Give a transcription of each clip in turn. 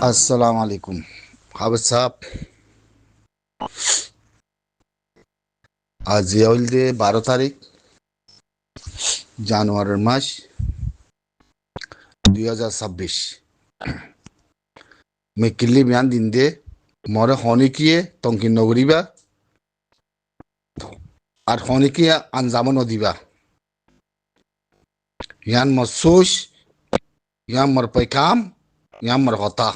আসসালামু আলাইকুম হাবেজ সাহেব। আজ হইল 12 তারিখ জানুয়ারির মাস 2026। মে কিল্লি বিয়ান দিন দে মরে হনিকিয়ে তঙ্কি নগরিবা আর হনিকিয়ে আঞ্জামো নদিবা ইয়ান মর সোস ইয়ান মর পৈকাম ইয়ান মর হতা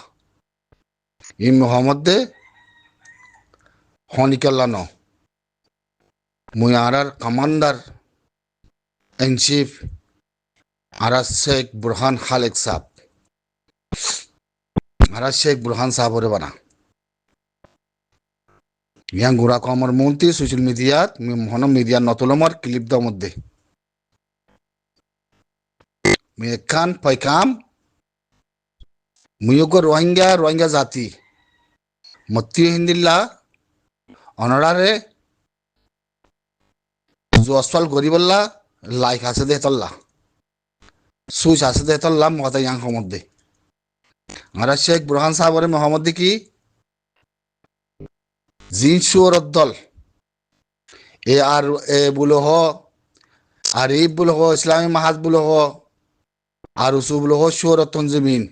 ই মোহাম্মদ দে হনিকাল্লা ন মুই আরার কমান্ডার ইন চিফ আরা শেখ বুরহান খালেক সাহেব আরা শেখ বুরহান সাহেব ওরে বানা ইয়ান গুড়া কমর মন্ত্রী সোশ্যাল মিডিয়াত মহন মিডিয়া নতলমর ক্লিপ দ মধ্যে মুই এখান পৈকাম মুয়োগো রোহিঙ্গা জাতি মত্তি হিন্দিল্লা অনরারে জোয়াল গরিবল্লা লাইক আছে দে তল্লা সুইচ আছে দে তল্লা মহতা ইয়াং মধ্যে আরা শেখ বুরহান সাহেবরে মোহাম্মদ কি জিন সুর দল এ আর এ বুলো হ আরিফ বুলো হ ইসলামী মাহাজ বুলো হ আর উসু বুলো হ সুর তঞ্জিমিন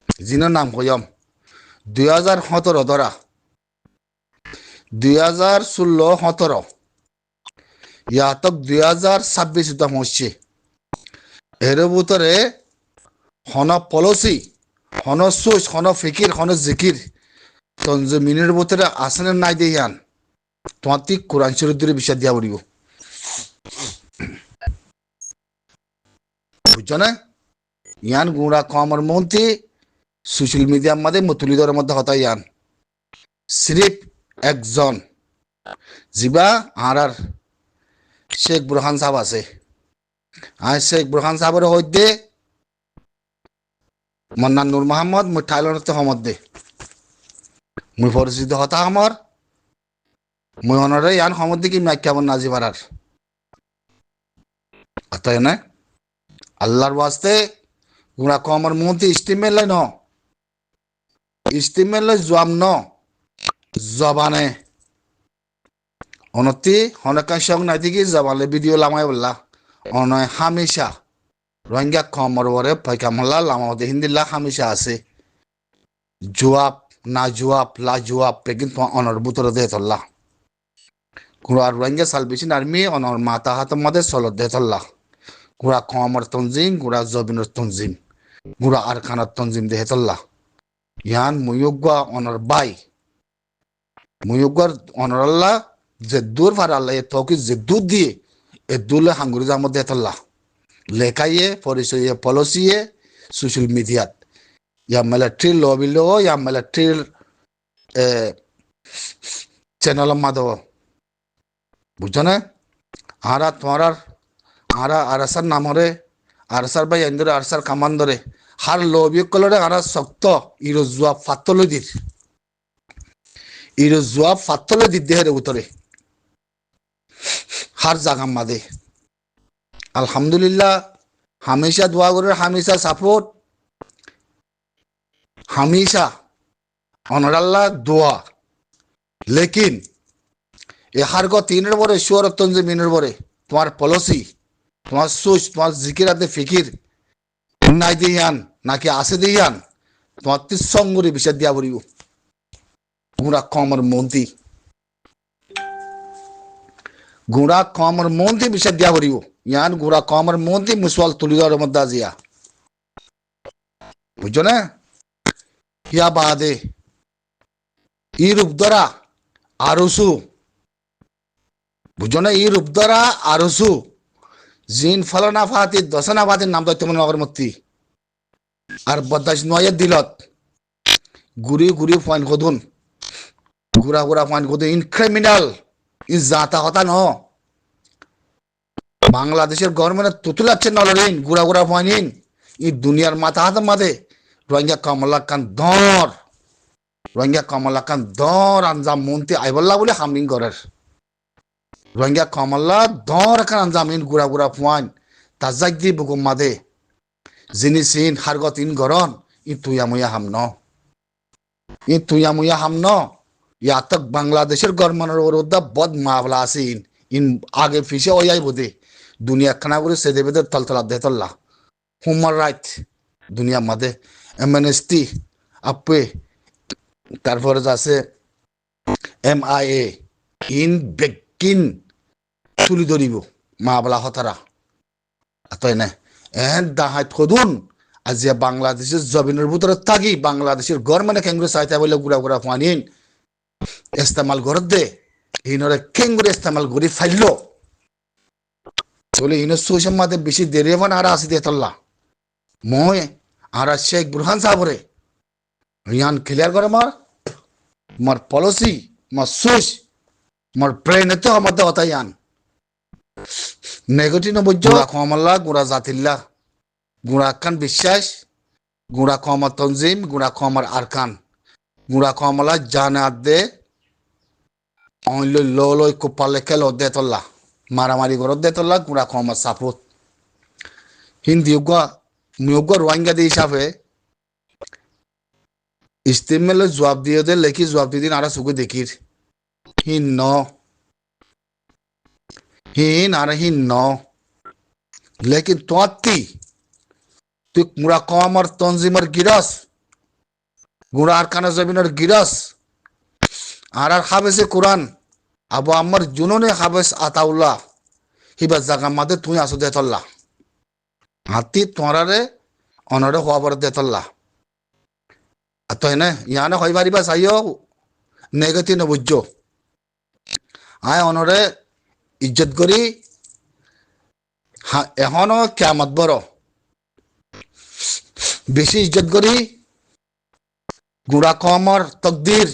জিনের নাম কয়ম 2017 ধরা 2016-17 ইয়াতক 2026 উত্তম হচ্ছে এর ভিতরে হন পলিসি হন সুচ হন ফিকির হন জিকির তঞ্জিমিনের ভিতরে আসনের নাই দিয়ে ইয়ান তোমার ঠিক কোরআন শরীফের বিশ্বাস দিয়া পড়িব বুঝছো না ইয়ান গুড়া কমর মন্ত্রী সোশ্যাল মিডিয়ার মধ্যে মতুলিদরের মধ্যে হতা ইয়ান সিরিফ একজন জিবা আর শেখ বুরহান সাহেব আছে আর শেখ বুরহান সাহেবের হইতে মন্নান নূর মোহাম্মদ মুই থাইল্যান্ডতে হমদ দে মুই পরিচিত হতা আমার মুই অনরে ইয়ান হমদ দি কি কেমন নাজি পারার তাই না আল্লাহর ওয়াস্তে গুড়া কমর মন্ত্রী ইস্তিমেল ন ইস্তিমেল জবাম ন জবানে অনতি হনকান সং নাই দিকে জবালে ভিডিও লামাই বললা অনয় হামেশা রোহিঙ্গা কমর বরে পয়কামলা লামাতে হিন্দিল্লা হামেশা আছে জবাব না জবাব লা জবাব পেকিন অনর বুতর দে তল্লা গুড়া রোহিঙ্গা সালভেশন আর্মি অনর মাতা হাত মধ্যে সলত দে তল্লা গুড়া কমর তঞ্জিম গুড়া জবিনের তঞ্জিম গুড়া আরখানার তঞ্জিম দে তল্লা ইয়ান মুয়ুগা অনর বাই মুয়ুগার অনর আল্লাহ যে দূর ফার আল্লাহ এ তকি যে দুধ দিয়ে এ দুলে হাঙ্গুরি যার মধ্যে তল্লা লেখাইয়ে পরিচয় পলিসিয়ে সোশ্যাল মিডিয়াত ইয়া মিলিটারি লবি লো ইয়া মিলিটারি চ্যানেল মাধব বুঝছো না আরা তোমার আরা আরসার নামরে আরসার ভাই এন্দরে আরসার কামান্দরে হার লবি কলরে আরা শক্ত ইরো জুয়া ফাতলে দির ইরো জুয়া ফাতলে দির দেহের উতরে হার জাগাম মাদে আলহামদুলিল্লাহ হামেশা দোয়া করে হামেশা সাপোর্ট হামেশা অনরাল্লাহ দোয়া লেকিন এ হার গ তিনের বরে সুরতঞ্জে মিনের বরে তোমার পলিসি তোমার সোচ তোমার জিকিরাতে ফিকির নাই দিয়ান নাকি আসে দিয়ান তোমার তিসঙ্গুরি বিষয় দিয়া পড়িব গুড়া কমর মন্ত্রী গুড়া কমর মন্ত্রী বিষয় দিয়া পড়িব ইয়ান গুড়া কমর মন্ত্রী মুসওয়াল তুলিদর মধ্যে আজিয়া বুঝছো না ইয়া বাদে ই রূপধরা আরসু বুঝছো না ই রূপধরা আরসু জিন ফলনা ফাতি দশনা ফাতির নাম দৈত্য নগর মূর্তি আর বদাস নয়ের দিলত গুড়ি গুড়ি পয়েন্ট কদুন গুড়া গুড়া পয়েন্ট কদুন ইন ক্রিমিনাল ইন জাতা হতা ন বাংলাদেশের গভর্নমেন্ট তুতুলাচ্ছে নলরিন গুড়া গুড়া পয়েন্ট ই দুনিয়ার মাথা হাত মাদে রোহিঙ্গা কমলা কান দর আঞ্জাম মন্ত্রী আইবল্লা বলে হামিং করার রোহিঙ্গা কমলা দর কান আঞ্জাম ইন গুড়া গুড়া পয়েন্ট তাজাক দি বুকুম মাদে জিনিস ইন হারগত ইন গরন ই তুইয়া মুয়া হাম ন ই তুইয়া মুইয়া হাম ন ইয়া তক বাংলাদেশের গভর্নমেন্টের বিরুদ্ধে বদ মামলা আছে ইন আগে পিছে ওয়াই বোধে দুনিয়া খানা করে সে দেবে তলতলা দেতল্লা human right দুনিয়ার মধ্যে এমএনএসটি আপে তারপরে আছে MIA ইন বেকিন তুলি ধরিব মামলা হতারা তাই না এন দাহাই থদুন আজিয়া বাংলাদেশের জমিনের ভিতরে থাকি বাংলাদেশের গভর্নমেন্ট কেঙ্গুরে চাইতে বলে গুড়া গুড়া ফানিন ইস্তেমাল করে দে ইনরে কেঙ্গুরে ইস্তেমাল করি ফাইল বলে ইন সোশ্যাল মাঝে বেশি দেরি হন আর আসি দেতল্লা মই আর শেখ বুরহান সাহরে ইয়ান ক্লিয়ার করে মার পলিসি মার সুস মার ব্রেন তো আমাদের কথা ইয়ান নেগেটিভ বুঝছো গুড়া খমাল্লা গুড়া জাতিল্লা গুড়া খান বিশ্বাস গুড়া খমার তনজিম গুড়া খমার আরকান গুড়া খমালা জানাত দে অনলি লই কুপালে খেলো দেতল্লা মারামারি ঘর দেতল্লা গুড়া খমার সাপোর্ট হিন্দি মুয়োগ্য রোহিঙ্গা দিয়ে হিসাবে ইস্তেমেলে জবাব দিয়ে দে লেখি জবাব দিয়ে দিন আর সুখে দেখির হিন ন হিন আর হিন ন লেকিন তোয়াত্তি তুই মুরা কমার তনজিমের গিরাস গুড়া আর কানা জমিনের গিরাস আর হাবেসে কোরআন আবু আমার জুননে হাবেস আতাউল্লাহ হিবা জাগা মাদে তুই আসো দেতল্লা হাতি তোরারে অনরে হওয়ার দেতল্লা তো এনে ইয়ানে হয় পারিবা চাইও নেগেটিভ নবুঝ্য আয় অনরে ইজ্জত করি এখনো কেয়ামত বড় বেশি ইজ্জত করি গুড়া কমর তকদির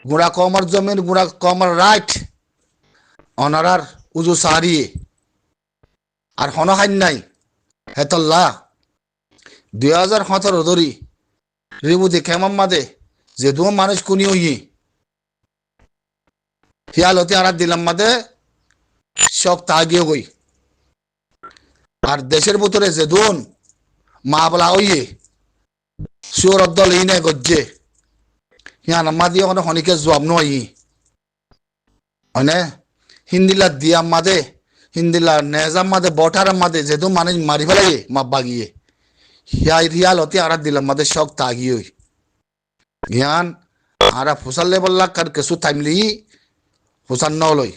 গুড়া কমর জমিন গুড়া কমর রাইট অনারার উজু সাহারিয়ে আর হন হাইন নাই হেতল্লা 2017 ধরি রিবুদে কেমন মাদে যে দু মানুষ কুনি হই হিয়ালতে আর দিলাম মাদে সব তাগিয়ে গই আর দেশের ভিতরে যে দুন মা বলা হইয়ে সুর অদ্দল ইনে গজ্জে হিয়ান মাদি ওখানে হনিকে জবাব নই হনে হিন্দিলা দিয়াম মাদে হিন্দিলা নেজাম মাদে বটার মাদে যে দু মানুষ মারি ফেলাই মা বাগিয়ে হিয়ালতে আর দিলাম মাদে সব তাগিয়ে জ্ঞান আর ফুসালে বললা কার কেসু টাইমলি ফুসান নলই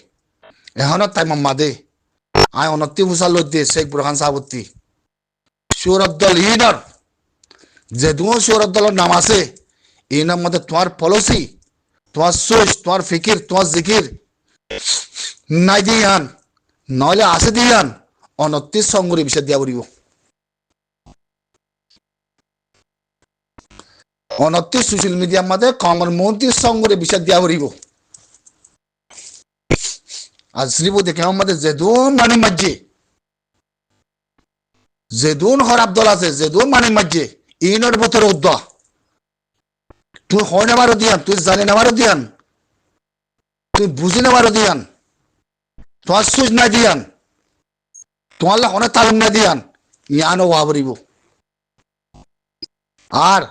এখনো টাইম মাদে আয় অনতি ফুসাল দে শেখ বুরহান সাহাবতি সুর আব্দুল ইনার যে দু সুর আব্দুলের নাম আছে এই নাম মধ্যে তোমার পলিসি তোমার সোচ তোমার ফিকির তোমার জিকির নাই দিয়ান নইলে আছে দিয়ান অনতি সংগরি বিষয় দিয়া বলিব অনতি সোশ্যাল মিডিয়ার মধ্যে কমন মন্ত্রী সংগরে বিষয় দিয়া বলিব আর শ্রীবু দেখে আমাদের যেদুন মানে মাঝে যেদুন হর আব্দুল আছে যেদুন মানে মাঝে ইনর বতর উদ্দা তুই হয় নেবারও দিয়ান তুই জানি নেবারও দিয়ান তুই বুঝি নেবারও দিয়ান তোমার সুজ না দিয়ান তোমার অনেক তালুম না দিয়ান ইয়ানো ওয়াবরিব আর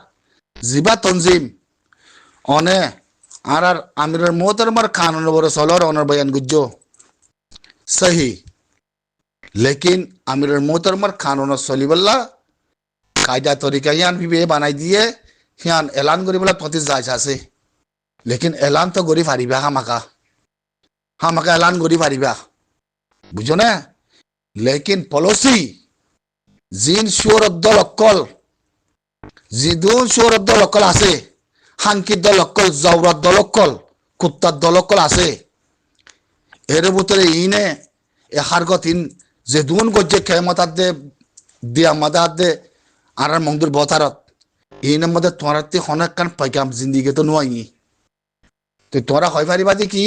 জিবা তনজিম অনে আর আর আমিরের মোহতরমার কানুন বড় সলর অনর বয়ান গুজ্জো सही लेकिन आमिर मोहतरमर कानून चलिबल्ला कायदा तरीका यान भी बनाई दिए यान ऐलान करिबला तति जायज আছে लेकिन ऐलान तो गरि पारिबा हामाका ऐलान गरि पारिबा बुझो ना लेकिन पॉलिसी जिन शोर दल অকল জিদুন শোর দল অকল আছে হাঙ্কি দল অকল জাওরাত দল অকল কুত্তার দল অকল আছে এর ভিতরে ইনে এ হারগতিন যে দুন গজ্জে কেমতাত দে দিয়া মাদাত দে আর মংদুর বতারত ইনের মধ্যে তোরাতে অনেক কান পাইকাম জিন্দিগি তো নয় তো তোরা হয় পারিবা কি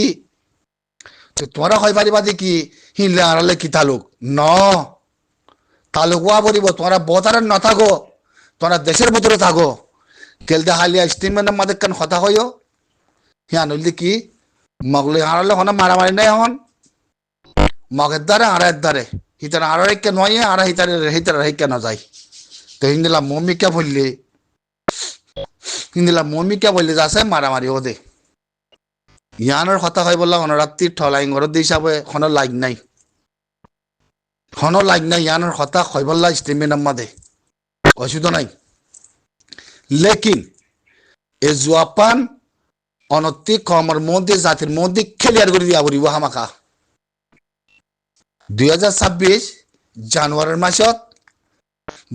তো তোরা হয় পারিবা কি হিলে আড়ালে কি তালুক ন তালুক ওয়া বলিব তোরা বতারের না থাকো তোরা দেশের ভিতরে থাকো কেলদা হালিয়া স্টিমের মধ্যে কান কথা হইও হিয়া নইলে কি মগলে হারালে হন মারামারি নাই হন মগের দ্বারে আড়াইয়ের দ্বারে হিতার আড়াইকে নয় আর হিতারে হিতার রাইকে না যায় তো হিন্দিলা মমিকা বললে হিন্দিলা মমিকা বললে যাচ্ছে মারামারি হদে ইয়ানোর কথা হয় বললাম অনরাত্রি ঠলাই ঘরত হিসাবে কোনো লাইক নাই ইয়ানোর কথা হয় বললা স্ট্রিমে নাম্মা দে অসুবিধা নাই লেকিন এ জুয়াপান অনতি কমর মধ্যে জাতির মধ্যে ক্লিয়ার করে দিয়া বলিব হামাকা 2026 জানুয়ারির মাসত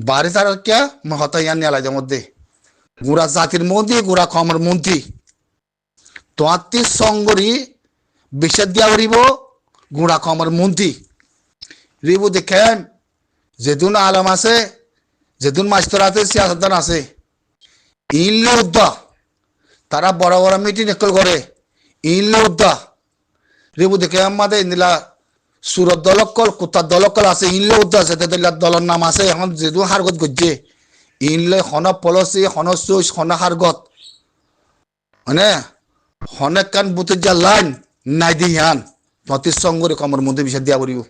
12 তারিখে মহতা ইয়ান নেলাইদের মধ্যে গুড়া জাতির মধ্যে গুড়া কমর মন্ত্রী 33 সংগরি বিশেষ দিয়া বলিব গুড়া কমর মন্ত্রী রিবু দেখেন যেদিন আলম আছে যেদিন মাস্টার আছে সিয়াসতদান আছে ইনলে উদ্দা তারা বড় বড় মিটিং একল করে ইনলে উদ্দা রিবু দেখে আমাদের ইন্দিলা সুরত দলকল কুত্তার দলকল আছে ইনলে উদ্দা আছে তাদের দলের নাম আছে এখন যেদিন হারগত গজ্জে ইনলে হন পলসি হন সুইচ হন হারগত মানে হনেক কান বুতের যা লাইন নাই দি হান 33 সংগরি কমর মধ্যে বিষয় দিয়া করিব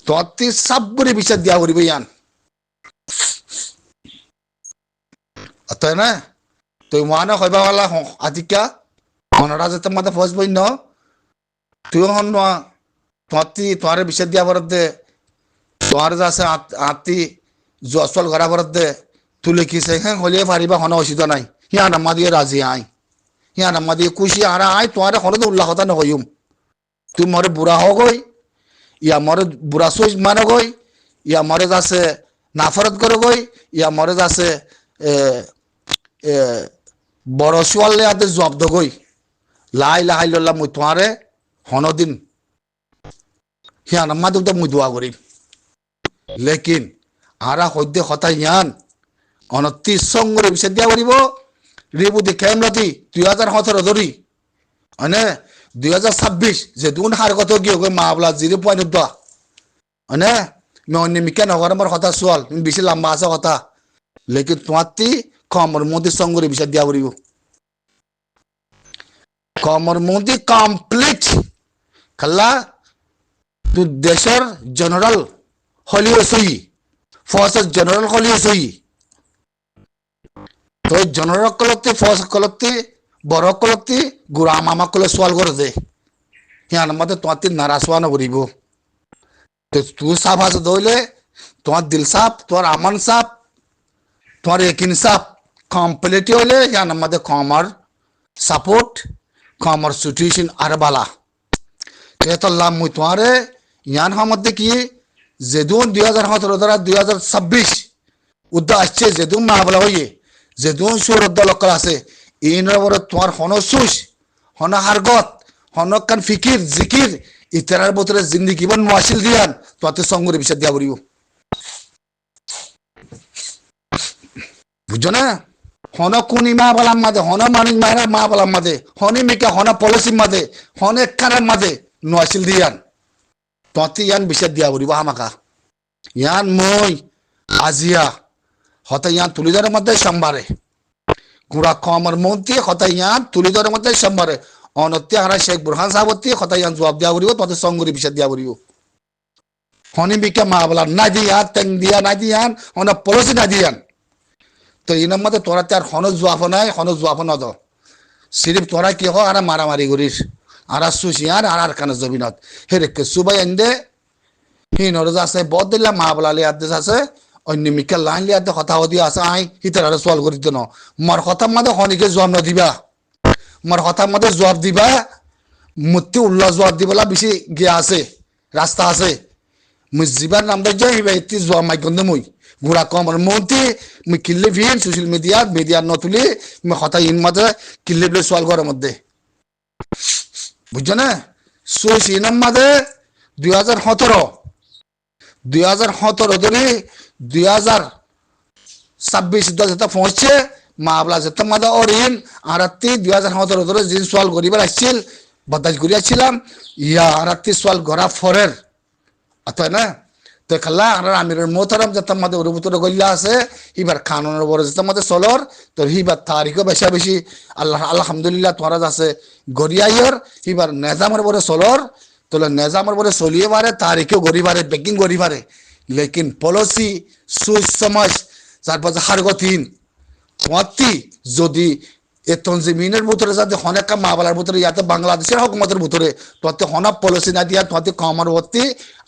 33 সাবগরি বিষয় দিয়া করিব ইয়ান তাই না তুই মানে কইবা ওয়ালা আতিকা মনরা যেতে মাতে ফস বই ন তুই হন তোয়ারে বিষয় দিয়া বরত দে তোয়ার যাচ্ছে আতি জসল ঘরা বরত দে তুই লিখিছে হ্যাঁ হলিয়ে পারিবা হন অসুবিধা নাই হিয়া নাম্মা দিয়ে রাজি আই হিয়া নাম্মা দিয়ে খুশি আরা আই তোয়ারে হলে তো উল্লাহ কথা নহইম তুই মরে বুড়া হ গই ইয়া মরে বুড়া সুইচ মানে গই ইয়া মরে যাচ্ছে নাফরত করে গই ইয়া মরে যাচ্ছে বড় সোয়ালে আতে জব্দ গই লাই লাই লল্লা মুই তোয়ারে হনদিন হিয়া নাম্মা দুটা মুই দোয়া করিম লেকিন আরা হইতে কথা ইয়ান 29 সংগরে বিষয় দিয়া করিব রিবু দেখেন রাতি 2017 ধরি মানে 2026 যে দুন হার কত গিয়ে গই মাবলা 0.2 মানে মে অন্য মিকা নগর আমার কথা সোয়াল বেশি লম্বা আছে কথা লেকিন তোমারটি কমর মধ্যে সংগরে বিষয় দিয়া করিব কমর মধ্যে কমপ্লিট খাল্লা তুই দেশের জেনারেল হলিও সই ফোর্সেস জেনারেল হলিও সই তো জেনারেল কলতে ফোর্স কলতে বড় কলতে গুড়া মামা কলে সোয়াল করে দে হিয়ান মতে তোমার নারাসওয়া নকরিব তো তুই সাফ আছে দইলে তোমার দিল সাফ তোমার আমান সাফ তোমার একিন সাফ কমপ্লিট হইলে হিয়ান মতে কমার সাপোর্ট কমার সিচুয়েশন আর বালা এতল্লা মুই তোমারে ইয়ান মধ্যে কি যেদুন 2017 দ্বারা 2026 উদ্দা আসছে যেদুন মাহবলা হইয়ে যেদুন সুরত দলকল আছে ইনর বড় তোমার হন সুস হন হারগত হন কান ফিকির জিকির ইতারার বতরে জিন্দিগি বন মুয়াসিল দিয়ান তোতে সঙ্গরে বিষয় দিয়া বলিব বুঝছো না হন কোনি মা বলাম মাদে হন মানিক মায়ের মা বলাম মাদে হনি মিকা হন পলিসি মাদে হন একখানের মাদে মুয়াসিল দিয়ান তোতে ইয়ান বিষয় দিয়া বলিব হামাকা ইয়ান মই আজিয়া হতে ইয়ান তুলিদার মধ্যে সম্বারে গুড়া কমর মন্ত্রী হতে ইয়ান তুলিদার মধ্যে সম্বারে অনতি হারা শেখ বুরহান সাহবতি হতে ইয়ান জবাব দিয়া বলিব তোতে সঙ্গরি বিষয় দিয়া বলিব হনি মিকা মা বলা না দিয়ান তেং দিয়া না দিয়ান হন পলিসি না দিয়ান তো ইনার মধ্যে তোরা তার হন জবাব নাই হন জবাব না দ সিরিফ তোরা কি হয় আর মারামারি করিস আর সুশিয়ার আর কানে জমিনত হেরেকে সুবাই এন্দে হি নরজ আছে বদ দিলা মা বলালে আদেশ আছে অন্য মিকা লাইন লিয়াতে কথা হদি আছে আই হিতার আর সওয়াল করিত ন মর কথা মধ্যে হনিকে জবাব না দিবা মর কথা মধ্যে জবাব দিবা মুত্তি উল্লাহ জবাব দিবলা বেশি গিয়া আছে রাস্তা আছে মুই জিবার নাম দে যাই হিবা ইতি জবাব মাই গন্দ মুই গুড়া কমর মন্ত্রী মুই কিল্লে ভিন সোশ্যাল মিডিয়া নতুলি মুই কথা ইন মধ্যে কিল্লে বলে সওয়াল করার মধ্যে বুঝছো না সুইস ইনাম মাঝে 2017 ধরে 2026 যেটা পৌঁছছে মামলা যেটা মাদা অরিন আরাত্তি 2017 ধরে জিন সোয়াল করিবার আসছিল বদাজ করিয়াছিলাম ইয়া আরাত্তি সোয়াল গড়া ফরের অতএব না তো খাল্লা আর আমিরের মোহতারাম যেটা মাদে উরুবুতর গল্লা আছে হিবার কানুনের বড় যেটা মাদে চলর তোর হিবার তারিখও বেশা বেশি আলহামদুলিল্লাহ তোরা আছে গড়িয়াইয়র হিবার নেজামের বড় চলর তোলে নেজামের বড় চলিয়ে পারে তারিখেও গড়ি পারে বেকিং গড়ি পারে लेकिन पॉलिसी सोच समझ তারপর হারগতিন তোমাতি যদি এ তনজিমিনের ভিতরে যাতে অনেক মামলার ভিতরে ইয়াতে বাংলাদেশের হুকুমতের ভিতরে তোতে হনা পলিসি না দিয়া তোতে কমারবর্তী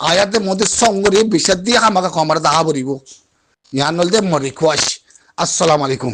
আয়াতে মধ্যে সঙ্গরে বিষয় দিয়ে আমাকে কমার দাহা বরিব ইয়ান নলদে মর রিকোয়েস্ট আসসালামু আলাইকুম